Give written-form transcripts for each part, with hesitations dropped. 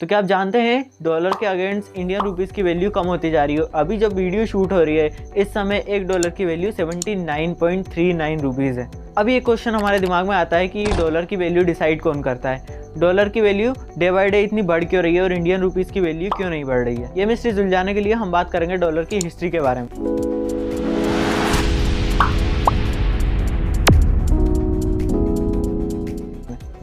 तो क्या आप जानते हैं डॉलर के अगेंस्ट इंडियन रुपीस की वैल्यू कम होती जा रही है। अभी जब वीडियो शूट हो रही है इस समय $1 की वैल्यू 79.39 रुपीज़ है। अभी एक क्वेश्चन हमारे दिमाग में आता है कि डॉलर की वैल्यू डिसाइड कौन करता है, डॉलर की वैल्यू डे बाय डे इतनी बढ़ क्यों रही है और इंडियन रुपीस की वैल्यू क्यों नहीं बढ़ रही है। ये मिस्ट्री सुलझाने के लिए हम बात करेंगे डॉलर की हिस्ट्री के बारे में।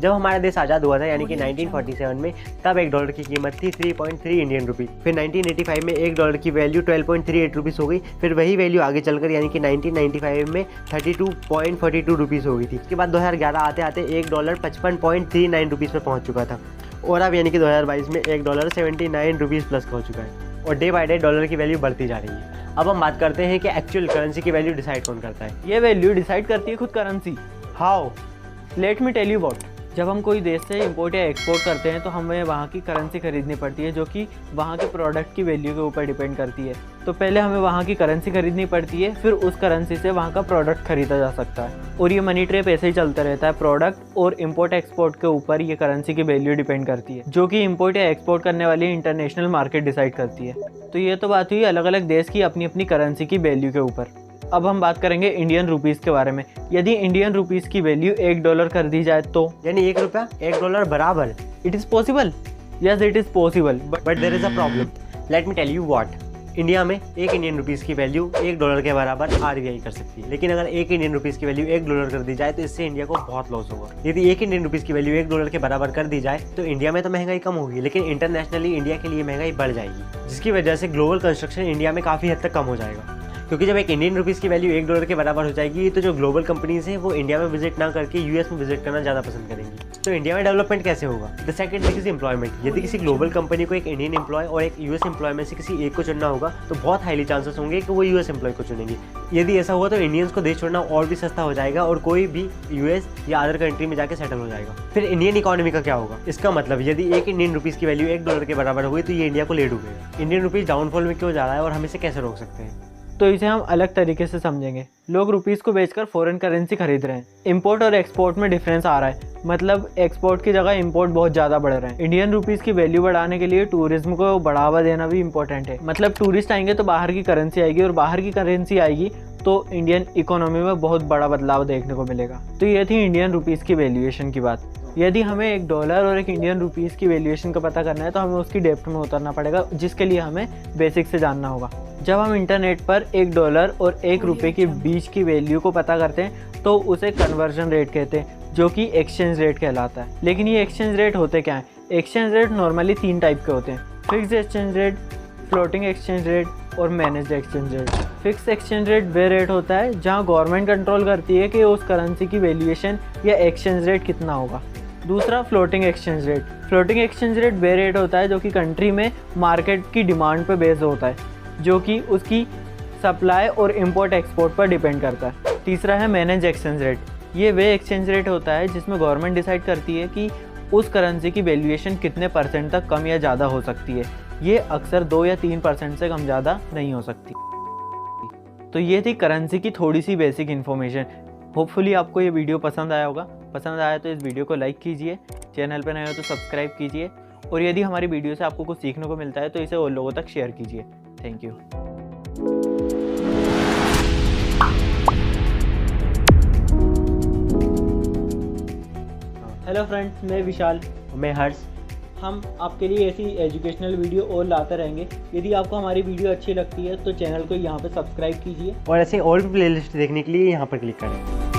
जब हमारा देश आज़ाद हुआ था यानी कि 1947 में, तब $1 की कीमत थी 3.3 इंडियन रुपीज़। फिर 1985 में $1 की वैल्यू 12.38 रुपीज़ हो गई। फिर वही वैल्यू आगे चलकर यानी कि 1995 में 32.42 रुपीज़ हो गई थी। उसके बाद 2011 आते आते $1 55.39 रुपीज़ पर पहुँच चुका था और अब यानी कि 2022 में $1 79 रुपीज़ प्लस पहुँच चुका है और डे बाय डे डॉलर की वैल्यू बढ़ती जा रही है। अब हम बात करते हैं कि एक्चुअल करेंसी की वैल्यू डिसाइड कौन करता है। ये वैल्यू डिसाइड करती है खुद currency. How? Let me tell you what. जब हम कोई देश से इंपोर्ट या एक्सपोर्ट करते हैं तो हमें वहाँ की करेंसी खरीदनी पड़ती है जो कि वहाँ के प्रोडक्ट की वैल्यू के ऊपर डिपेंड करती है। तो पहले हमें वहाँ की करेंसी खरीदनी पड़ती है, फिर उस करेंसी से वहाँ का प्रोडक्ट खरीदा जा सकता है और ये मनी ट्रेप ऐसे ही चलता रहता है। प्रोडक्ट और इम्पोर्ट एक्सपोर्ट के ऊपर ये करेंसी की वैल्यू डिपेंड करती है जो कि इम्पोर्ट या एक्सपोर्ट करने वाली इंटरनेशनल मार्केट डिसाइड करती है। तो ये तो बात हुई अलग अलग देश की अपनी अपनी करेंसी की वैल्यू के ऊपर। अब हम बात करेंगे इंडियन रुपीस के बारे में। यदि इंडियन रुपीस की वैल्यू $1 कर दी जाए तो यानी ₹1 $1 बराबर। It is possible. Yes, it is possible but there is a problem. Let me tell you what. India में एक इंडियन रुपीस की वैल्यू $1 के बराबर आरबीआई कर सकती है, लेकिन अगर एक इंडियन रुपीस की वैल्यू $1 कर दी जाए तो इससे इंडिया को बहुत लॉस होगा। यदि एक इंडियन रुपीस की वैल्यू $1 के बराबर कर दी जाए तो इंडिया में तो महंगाई कम होगी, लेकिन इंटरनेशनली इंडिया के लिए महंगाई बढ़ जाएगी, जिसकी वजह से ग्लोबल कंस्ट्रक्शन इंडिया में काफ़ी हद तक कम हो जाएगा। क्योंकि जब एक इंडियन रुपीस की वैल्यू $1 के बराबर हो जाएगी तो जो ग्लोबल कंपनीज हैं वो इंडिया में विजिट ना करके यूएस में विजिट करना ज़्यादा पसंद करेंगी। तो इंडिया में डेवलपमेंट कैसे होगा? The second thing is employment. यदि किसी ग्लोबल कंपनी को एक इंडियन एम्प्लॉय और एक यूएस एम्प्लॉय में से किसी एक को चुनना होगा तो बहुत हाईली चांसेस होंगे कि वो यूएस एम्प्लॉय को चुनेंगे। यदि ऐसा हुआ तो इंडियंस को देश छोड़ना और भी सस्ता हो जाएगा और कोई भी यूएस या अदर कंट्री में जाके सेटल हो जाएगा। फिर इंडियन इकोनॉमी का क्या होगा? इसका मतलब यदि एक इंडियन रुपीस की वैल्यू $1 के बराबर हुई तो ये इंडिया को ले डूबेगा। इंडियन रुपीस डाउनफॉल में क्यों जा रहा है और हम इसे कैसे रोक सकते हैं? तो इसे हम अलग तरीके से समझेंगे। लोग रुपीस को बेचकर फॉरेन करेंसी खरीद रहे हैं। इंपोर्ट और एक्सपोर्ट में डिफरेंस आ रहा है, मतलब एक्सपोर्ट की जगह इंपोर्ट बहुत ज़्यादा बढ़ रहे हैं। इंडियन रुपीस की वैल्यू बढ़ाने के लिए टूरिज्म को बढ़ावा देना भी इंपॉर्टेंट है। मतलब टूरिस्ट आएंगे तो बाहर की करेंसी आएगी और बाहर की करेंसी आएगी तो इंडियन इकोनॉमी में बहुत बड़ा बदलाव देखने को मिलेगा। तो ये थी इंडियन रुपीस की वैल्यूएशन की बात। यदि हमें $1 और एक इंडियन रुपीस की वैल्यूएशन का पता करना है तो हमें उसकी डेप्थ में उतरना पड़ेगा, जिसके लिए हमें बेसिक से जानना होगा। जब हम इंटरनेट पर $1 और ₹1 के बीच की वैल्यू को पता करते हैं तो उसे कन्वर्जन रेट कहते हैं, जो कि एक्सचेंज रेट कहलाता है। लेकिन ये एक्सचेंज रेट होते क्या हैं? एक्सचेंज रेट नॉर्मली 3 टाइप के होते हैं: fixed exchange rate, floating exchange rate और managed exchange rate. Fix exchange rate वे रेट होता है जहां गवर्नमेंट कंट्रोल करती है कि उस करेंसी की वैल्यूएशन या एक्सचेंज रेट कितना होगा। दूसरा floating exchange rate. Floating exchange rate वे रेट होता है जो कि कंट्री में मार्केट की डिमांड पर बेस्ड होता है, जो कि उसकी सप्लाई और इंपोर्ट एक्सपोर्ट पर डिपेंड करता है। तीसरा है मैनेज एक्सचेंज रेट। ये वे एक्सचेंज रेट होता है जिसमें गवर्नमेंट डिसाइड करती है कि उस करेंसी की वैल्यूएशन कितने % तक कम या ज़्यादा हो सकती है। ये अक्सर 2 या 3% से कम ज़्यादा नहीं हो सकती। तो ये थी करेंसी की थोड़ी सी बेसिक इन्फॉर्मेशन। होपफुली आपको ये वीडियो पसंद आया होगा। पसंद आया तो इस वीडियो को लाइक कीजिए, चैनल पर नए हो तो सब्सक्राइब कीजिए और यदि हमारी वीडियो से आपको कुछ सीखने को मिलता है तो इसे और लोगों तक शेयर कीजिए। Thank you. हेलो फ्रेंड्स, मैं विशाल। मैं हर्ष। हम आपके लिए ऐसी एजुकेशनल वीडियो और लाते रहेंगे। यदि आपको हमारी वीडियो अच्छी लगती है तो चैनल को यहाँ पे सब्सक्राइब कीजिए और ऐसे और भी प्लेलिस्ट देखने के लिए यहाँ पर क्लिक करें।